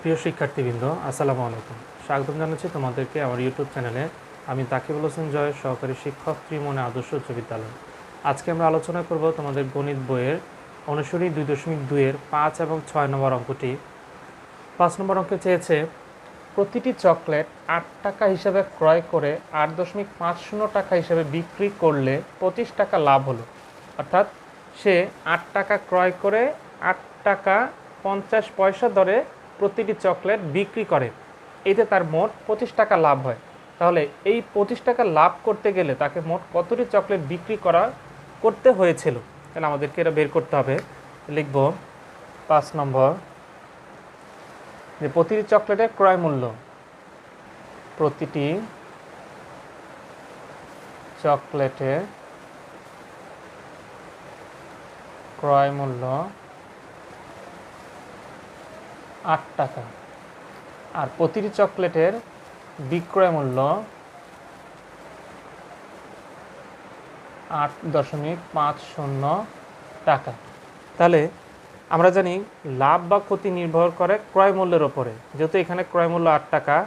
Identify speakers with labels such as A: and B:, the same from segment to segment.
A: প্রিয় শিক্ষার্থীবৃন্দ, আসসালামু আলাইকুম। স্বাগতম জানাচ্ছি তোমাদেরকে আমার ইউটিউব চ্যানেলে। আমি তাকিবুল হোসেন জয়, সহকারী শিক্ষক, ত্রিমোহনী আদর্শ উচ্চ বিদ্যালয়। আজকে আমরা আলোচনা করব তোমাদের গণিত বইয়ের অনুসরণী 2.2-এর 5 এবং 6 নম্বর অঙ্কটি। 5 নম্বর অঙ্কে চেয়েছে প্রতিটি চকলেট 8 টাকা হিসেবে ক্রয় করে 8.50 টাকা হিসেবে বিক্রি করলে 25 টাকা লাভ হলো। অর্থাৎ সে 8 টাকা ক্রয় করে 8 টাকা 50 পয়সা দরে প্রতিটি চকলেট বিক্রি করে, এতে তার মোট 25 টাকা লাভ হয়। তাহলে এই 25 টাকা লাভ করতে গেলে তাকে মোট কতটি চকলেট বিক্রি করতে হয়েছিল? তাহলে আমাদেরকে এটা বের করতে হবে। লিখব 5 নম্বর যে প্রতিটি চকলেটের ক্রয় মূল্য, প্রতিটি চকলেটের ক্রয় মূল্য 8 টাকা আর প্রতিটি চকলেটের বিক্রয় মূল্য 8.50 টাকা। তাহলে আমরা জানি লাভ বা ক্ষতি নির্ভর করে ক্রয় মূল্যের ওপরে। যেহেতু এখানে ক্রয় মূল্য 8 টাকা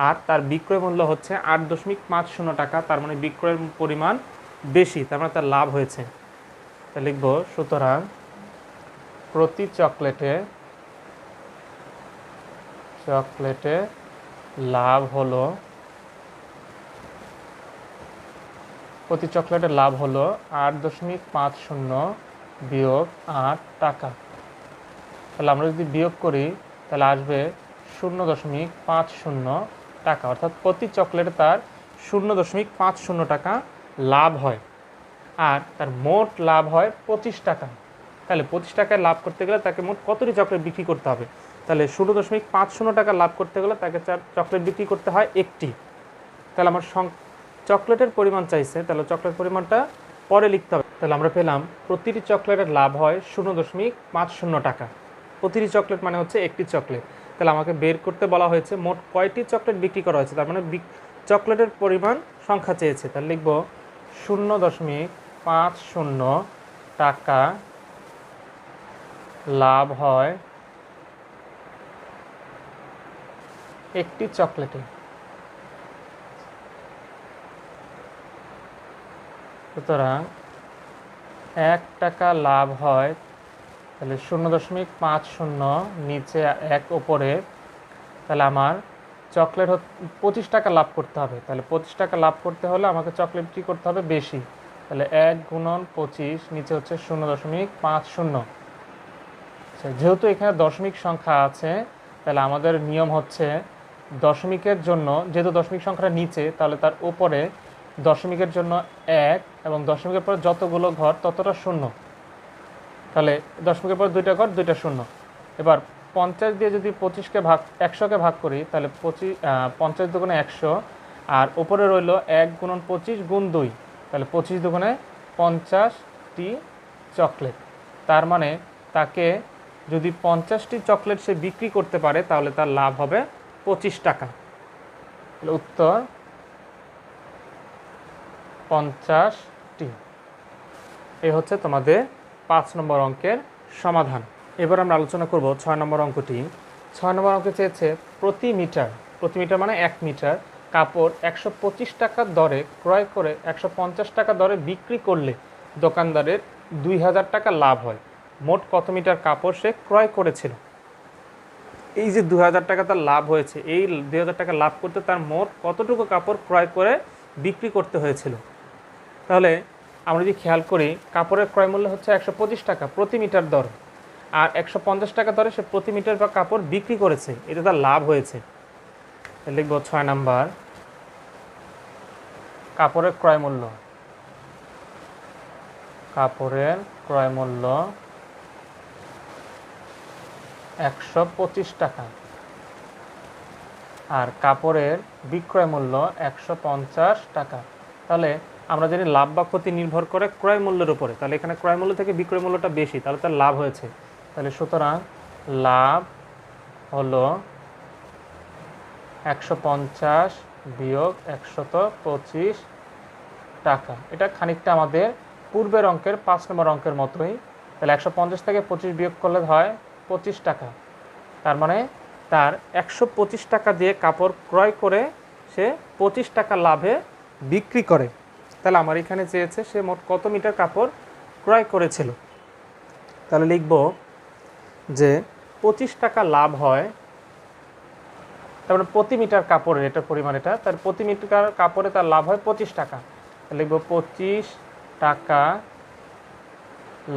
A: আর তার বিক্রয় মূল্য হচ্ছে 8.50 টাকা, তার মানে বিক্রয়ের পরিমাণ বেশি, তার মানে তার লাভ হয়েছে। তা লিখব, সুতরাং প্রতি চকলেটে লাভ হলো, প্রতি চকলেটের লাভ হলো 8.50 বিয়োগ 8 টাকা। তাহলে আমরা যদি বিয়োগ করি তাহলে আসবে 0.50 টাকা, অর্থাৎ প্রতি চকলেটে তার 0.50 টাকা লাভ হয় আর তার মোট লাভ হয় 25 টাকা। তাহলে 25 টাকায় লাভ করতে গেলে তাকে মোট কতটি চকলেট বিক্রি করতে হবে? তাহলে 0.50 টাকা লাভ করতে গেলে তাকে চকলেট বিক্রি করতে হয় একটি। তাহলে আমার চকলেটের পরিমাণ চাইছে, তাহলে চকলেট পরিমাণটা পরে লিখতে হবে। তাহলে আমরা পেলাম প্রতিটি চকলেটের লাভ হয় 0.50 টাকা। প্রতিটি চকলেট মানে হচ্ছে একটি চকলেট। তাহলে আমাকে বের করতে বলা হয়েছে মোট কয়টি চকলেট বিক্রি করা হয়েছে, তার মানে চকলেটের পরিমাণ সংখ্যা চেয়েছে। তাহলে লিখব 0.50 টাকা লাভ হয় একটি চকলেটে। সুতরাং 1 টাকা লাভ হয়, তাহলে 0.50 নিচে 1 উপরে, তাহলে আমার চকলেট 25 টাকা লাভ করতে হবে। তাহলে 25 টাকা লাভ করতে হলে আমাকে চকলেট কি করতে হবে? বেশি। তাহলে 1 গুণন 25 নিচে হচ্ছে 0.50। যেহেতু এখানে দশমিক সংখ্যা আছে তাহলে আমাদের নিয়ম হচ্ছে দশমিকের জন্য, যেহেতু দশমিক সংখ্যাটা নিচে তাহলে তার উপরে দশমিকের জন্য 1 এবং দশমিকের পরে যতগুলো ঘর ততটা শূন্য। তাহলে দশমিকের পর 2টা ঘর 2টা শূন্য। এবার 50 দিয়ে যদি 25কে 100কে ভাগ করি তাহলে 50 দুগুণে 100 আর উপরে রইল 1 গুণন 25 গুণ 2, তাহলে 25 দুগুণে 50টি চকলেট। তার মানে তাকে যদি 50টি চকলেট সে বিক্রি করতে পারে তাহলে তার লাভ হবে 25 টাকা। তাহলে উত্তর 50টি। এই হচ্ছে তোমাদের 5 নম্বর অঙ্কের সমাধান। এবার আমরা আলোচনা করব 6 নম্বর অঙ্কটি। 6 নম্বর অঙ্কে চেয়েছে প্রতি মিটার মানে 1 মিটার কাপড় 125 টাকার দরে ক্রয় করে 150 টাকা দরে বিক্রি করলে দোকানদারের 2000 টাকা লাভ হয়। মোট কত মিটার কাপড় সে ক্রয় করেছিল? এই যে 2000 টাকা তার লাভ হয়েছে, এই 2000 টাকা লাভ করতে তার মোট কতটুকু কাপড় ক্রয় করে বিক্রি করতে হয়েছিল? তাহলে আমরা যদি খেয়াল করি কাপড়ের ক্রয় মূল্য হচ্ছে 125 টাকা প্রতি মিটার দর, আর 150 টাকা দরে সে প্রতি মিটার বা কাপড় বিক্রি করেছে, এটা তার লাভ হয়েছে। লিখব 6 নাম্বার কাপড়ের ক্রয় মূল্য, 125 টাকা আর কাপড়ের বিক্রয় মূল্য 150 টাকা। তাহলে আমরা জানি লাভ বা ক্ষতি নির্ভর করে ক্রয় মূল্যের উপরে, তাহলে এখানে ক্রয় মূল্য থেকে বিক্রয় মূল্যটা বেশি, তাহলে তার লাভ হয়েছে। তাহলে সুতরাং লাভ হলো 150 বিয়োগ 125 টাকা। এটা খানিকটা আমাদের পূর্বের অঙ্কের 5 নম্বর অঙ্কের মতোই। তাহলে 150 থেকে 25 বিয়োগ করলে হয় 25 টাকা। তার মানে তার 125 টাকা দিয়ে কাপড় ক্রয় করে সে 25 টাকা লাভে বিক্রি করে, তাহলে আমার এখানে চেয়েছে সে মোট কত মিটার কাপড় ক্রয় করেছিল। তাহলে লিখব যে 25 টাকা লাভ হয়, তারপরে প্রতি মিটার কাপড়ের এটার পরিমাণ এটা, তার প্রতি মিটার কাপড়ে তার লাভ হয় 25 টাকা। লিখব 25 টাকা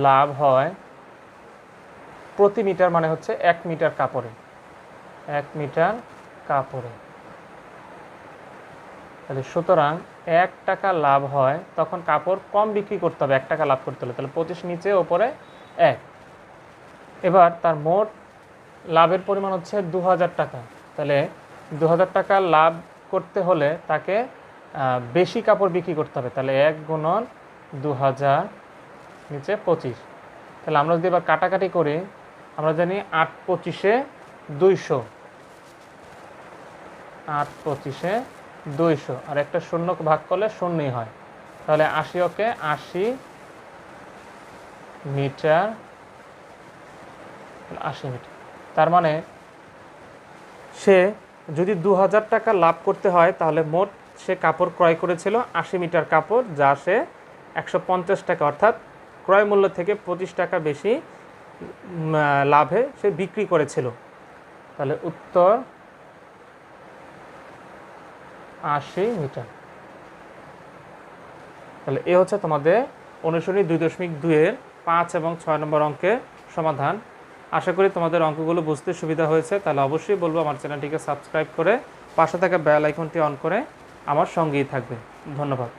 A: লাভ হয় প্রতি মিটার, মানে হচ্ছে 1 মিটার কাপড়ে, 1 মিটার কাপড়ে। তাহলে সুতরাং 1 টাকা লাভ হয়, তখন কাপড় কম বিক্রি করতে হবে 1 টাকা লাভ করতে হলে, তাহলে 25 নিচে ওপরে 1। এবার তার মোট লাভের পরিমাণ হচ্ছে 2000 টাকা, তাহলে 2000 টাকা লাভ করতে হলে তাকে বেশি কাপড় বিক্রি করতে হবে, তাহলে 1 গুণন 2000 নিচে 25। তাহলে আমরা যদি এবার কাটাকাটি করি, আমরা জানি 8 25-এ 200, 8 25-এ 200, আর একটা শূন্য ভাগ করলে শূন্যই হয়, তাহলে 80 ওকে 80 মিটার, 80 মিটার। তার মানে সে যদি 2000 টাকা লাভ করতে হয়, তাহলে মোট সে কাপড় ক্রয় করেছিল 80 মিটার কাপড়, যা সে 150 টাকা অর্থাৎ ক্রয় মূল্য থেকে 25 টাকা বেশি লাভে সে বিক্রি করেছিল। তাহলে উত্তর 80 মিটার। তাহলে এ হচ্ছে তোমাদের অনুশীলনী 2.2-এর 5 এবং 6 নম্বর অঙ্কের সমাধান। আশা করি তোমাদের অঙ্কগুলো বুঝতে সুবিধা হয়েছে। তাহলে অবশ্যই বলবো আমার চ্যানেলটিকে সাবস্ক্রাইব করে পাশে থাকা বেল আইকনটি অন করে আমার সঙ্গেই থাকবে। ধন্যবাদ।